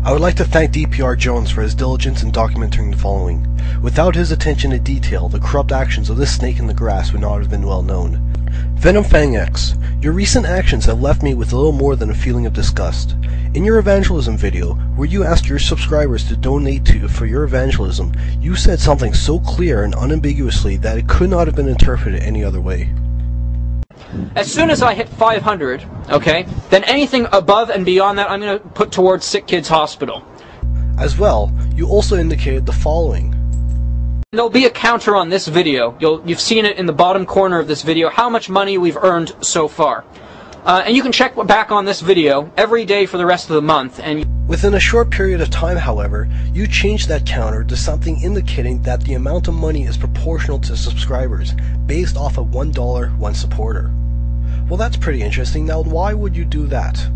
I would like to thank DPR Jones for his diligence in documenting the following. Without his attention to detail, the corrupt actions of this snake in the grass would not have been well known. Venom Fang X, your recent actions have left me with little more than a feeling of disgust. In your evangelism video, where you asked your subscribers to donate to you for your evangelism, you said something so clear and unambiguously that it could not have been interpreted any other way. As soon as I hit 500, okay, then anything above and beyond that I'm going to put towards Sick Kids Hospital. As well, you also indicated the following. There'll be a counter on this video. You've seen it in the bottom corner of this video, how much money we've earned so far. And you can check back on this video every day for the rest of the month. And within a short period of time, however, you changed that counter to something indicating that the amount of money is proportional to subscribers, based off of $1 one supporter. Well, that's pretty interesting. Now, why would you do that?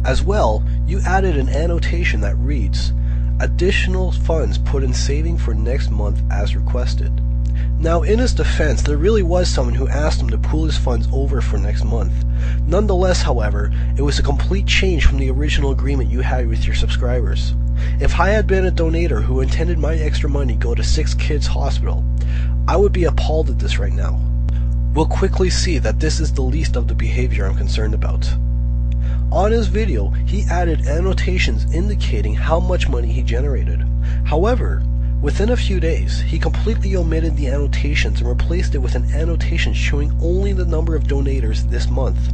As well, you added an annotation that reads, "Additional funds put in saving for next month as requested." Now, in his defense, there really was someone who asked him to pool his funds over for next month. Nonetheless, however, it was a complete change from the original agreement you had with your subscribers. If I had been a donator who intended my extra money go to Sick Kids Hospital, I would be appalled at this right now. We'll quickly see that this is the least of the behavior I'm concerned about. On his video, he added annotations indicating how much money he generated. However, within a few days, he completely omitted the annotations and replaced it with an annotation showing only the number of donators this month.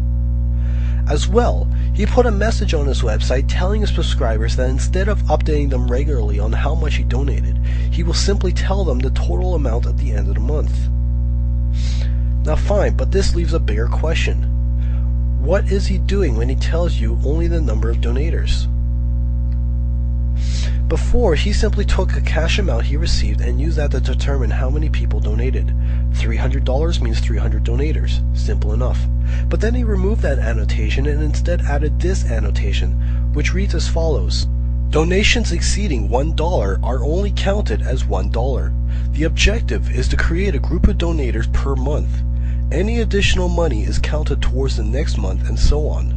As well, he put a message on his website telling his subscribers that instead of updating them regularly on how much he donated, he will simply tell them the total amount at the end of the month. Now fine, but this leaves a bigger question. What is he doing when he tells you only the number of donators? Before, he simply took a cash amount he received and used that to determine how many people donated. $300 means 300 donators. Simple enough. But then he removed that annotation and instead added this annotation, which reads as follows. Donations exceeding $1 are only counted as $1. The objective is to create a group of donators per month. Any additional money is counted towards the next month and so on.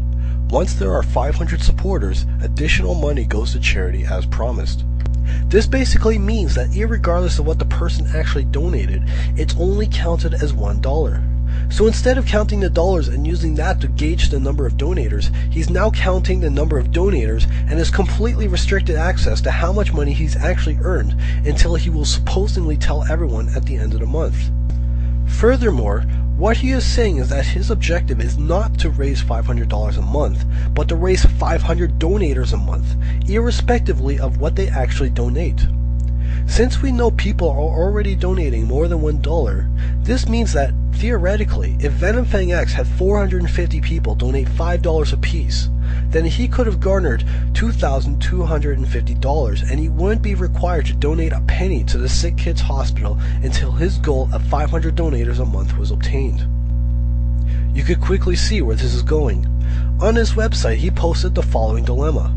Once there are 500 supporters, additional money goes to charity as promised. This basically means that irregardless of what the person actually donated, it's only counted as $1. So instead of counting the dollars and using that to gauge the number of donators, he's now counting the number of donators and has completely restricted access to how much money he's actually earned until he will supposedly tell everyone at the end of the month. Furthermore, what he is saying is that his objective is not to raise $500 a month, but to raise 500 donators a month, irrespectively of what they actually donate. Since we know people are already donating more than $1, this means that, theoretically, if Venom Fang X had 450 people donate $5 apiece, then he could have garnered $2,250 and he wouldn't be required to donate a penny to the Sick Kids Hospital until his goal of 500 donators a month was obtained. You could quickly see where this is going. On his website, he posted the following dilemma.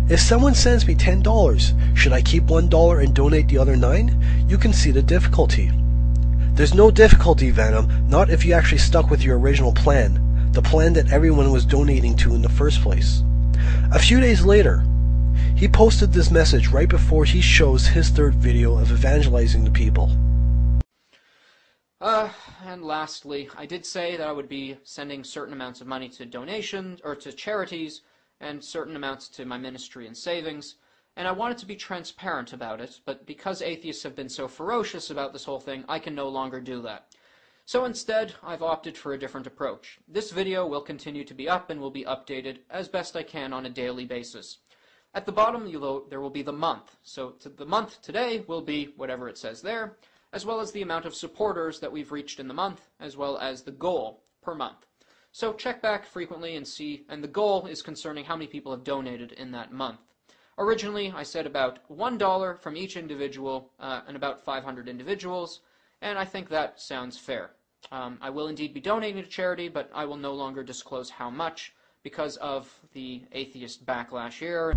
If someone sends me $10, should I keep $1 and donate the other $9? You can see the difficulty. There's no difficulty, Venom, not if you actually stuck with your original plan, the plan that everyone was donating to in the first place. A few days later, he posted this message right before he shows his third video of evangelizing the people. And lastly, I did say that I would be sending certain amounts of money to donations, or to charities, and certain amounts to my ministry and savings, and I wanted to be transparent about it, but because atheists have been so ferocious about this whole thing, I can no longer do that. So instead, I've opted for a different approach. This video will continue to be up and will be updated as best I can on a daily basis. At the bottom, there will be the month. So the month today will be whatever it says there, as well as the amount of supporters that we've reached in the month, as well as the goal per month. So check back frequently and see, and the goal is concerning how many people have donated in that month. Originally, I said about $1 from each individual and about 500 individuals, and I think that sounds fair. I will indeed be donating to charity, but I will no longer disclose how much because of the atheist backlash here.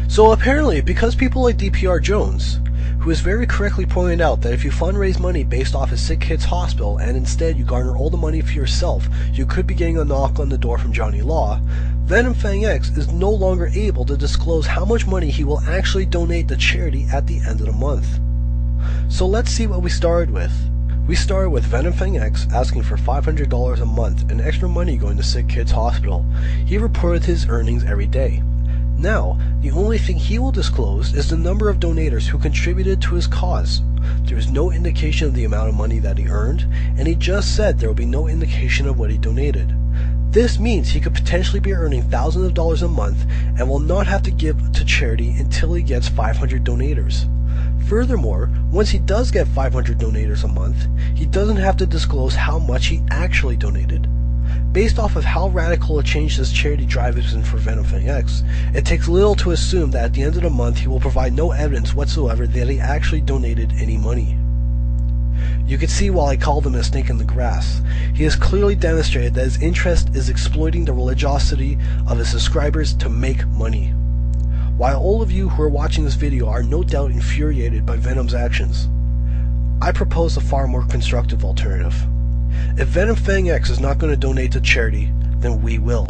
So apparently, because people like DPR Jones, who has very correctly pointed out that if you fundraise money based off a Sick Kids Hospital and instead you garner all the money for yourself, you could be getting a knock on the door from Johnny Law, Venom Fang X is no longer able to disclose how much money he will actually donate to charity at the end of the month. So let's see what we started with. We started with Venom Fang X asking for $500 a month and extra money going to Sick Kids Hospital. He reported his earnings every day. Now, the only thing he will disclose is the number of donators who contributed to his cause. There is no indication of the amount of money that he earned, and he just said there will be no indication of what he donated. This means he could potentially be earning thousands of dollars a month and will not have to give to charity until he gets 500 donators. Furthermore, once he does get 500 donators a month, he doesn't have to disclose how much he actually donated. Based off of how radical a change this charity drive has been for Venom Fang X, it takes little to assume that at the end of the month he will provide no evidence whatsoever that he actually donated any money. You can see why I called him a snake in the grass. He has clearly demonstrated that his interest is exploiting the religiosity of his subscribers to make money. While all of you who are watching this video are no doubt infuriated by Venom's actions, I propose a far more constructive alternative. If Venom Fang X is not going to donate to charity, then we will.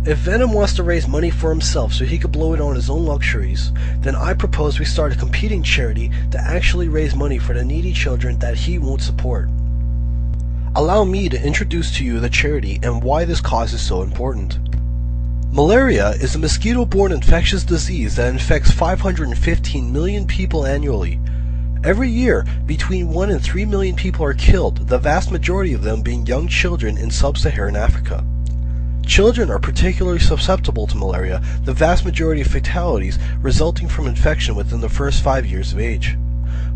If Venom wants to raise money for himself so he could blow it on his own luxuries, then I propose we start a competing charity to actually raise money for the needy children that he won't support. Allow me to introduce to you the charity and why this cause is so important. Malaria is a mosquito-borne infectious disease that infects 515 million people annually. Every year, between 1 and 3 million people are killed, the vast majority of them being young children in sub-Saharan Africa. Children are particularly susceptible to malaria, the vast majority of fatalities resulting from infection within the first 5 years of age.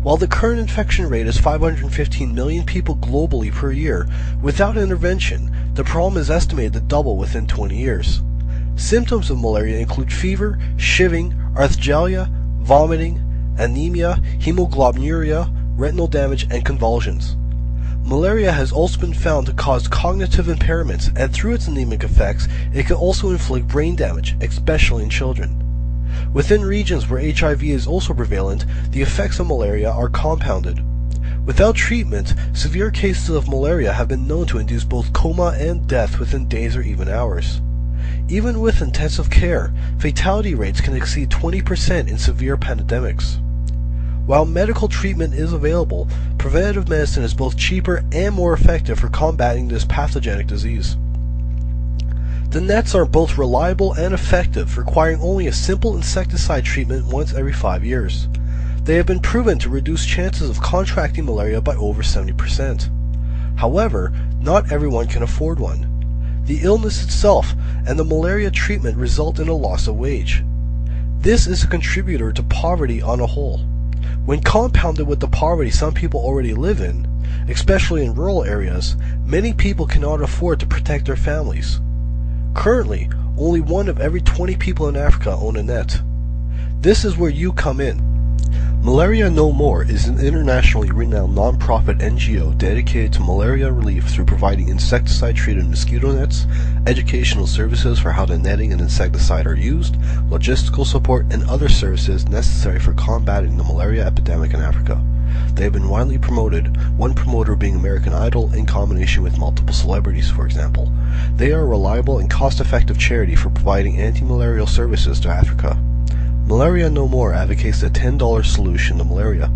While the current infection rate is 515 million people globally per year, without intervention, the problem is estimated to double within 20 years. Symptoms of malaria include fever, shivering, arthralgia, vomiting, anemia, hemoglobinuria, retinal damage, and convulsions. Malaria has also been found to cause cognitive impairments, and through its anemic effects, it can also inflict brain damage, especially in children. Within regions where HIV is also prevalent, the effects of malaria are compounded. Without treatment, severe cases of malaria have been known to induce both coma and death within days or even hours. Even with intensive care, fatality rates can exceed 20% in severe pandemics. While medical treatment is available, preventative medicine is both cheaper and more effective for combating this pathogenic disease. The nets are both reliable and effective, requiring only a simple insecticide treatment once every 5 years. They have been proven to reduce chances of contracting malaria by over 70%. However, not everyone can afford one. The illness itself and the malaria treatment result in a loss of wage. This is a contributor to poverty on a whole. When compounded with the poverty some people already live in, especially in rural areas, many people cannot afford to protect their families. Currently, only 1 of every 20 people in Africa own a net. This is where you come in. Malaria No More is an internationally renowned non-profit NGO dedicated to malaria relief through providing insecticide-treated mosquito nets, educational services for how the netting and insecticide are used, logistical support, and other services necessary for combating the malaria epidemic in Africa. They have been widely promoted, one promoter being American Idol in combination with multiple celebrities, for example. They are a reliable and cost-effective charity for providing anti-malarial services to Africa. Malaria No More advocates a $10 solution to malaria.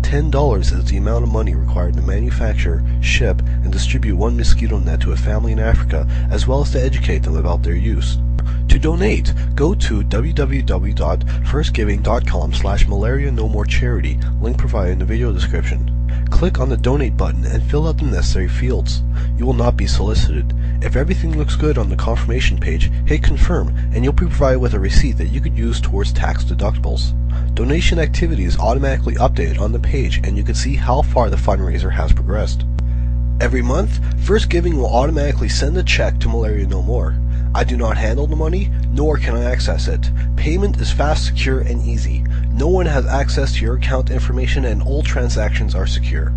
$10 is the amount of money required to manufacture, ship, and distribute 1 mosquito net to a family in Africa, as well as to educate them about their use. To donate, go to www.firstgiving.com/malaria no more charity, link provided in the video description. Click on the donate button and fill out the necessary fields. You will not be solicited. If everything looks good on the confirmation page, hit confirm and you'll be provided with a receipt that you could use towards tax deductibles. Donation activity is automatically updated on the page and you can see how far the fundraiser has progressed. Every month, First Giving will automatically send a check to Malaria No More. I do not handle the money, nor can I access it. Payment is fast, secure, and easy. No one has access to your account information and all transactions are secure.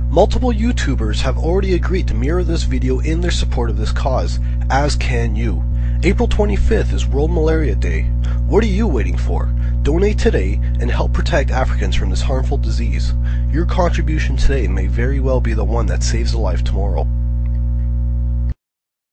Multiple YouTubers have already agreed to mirror this video in their support of this cause, as can you. April 25th is World Malaria Day. What are you waiting for? Donate today and help protect Africans from this harmful disease. Your contribution today may very well be the one that saves a life tomorrow.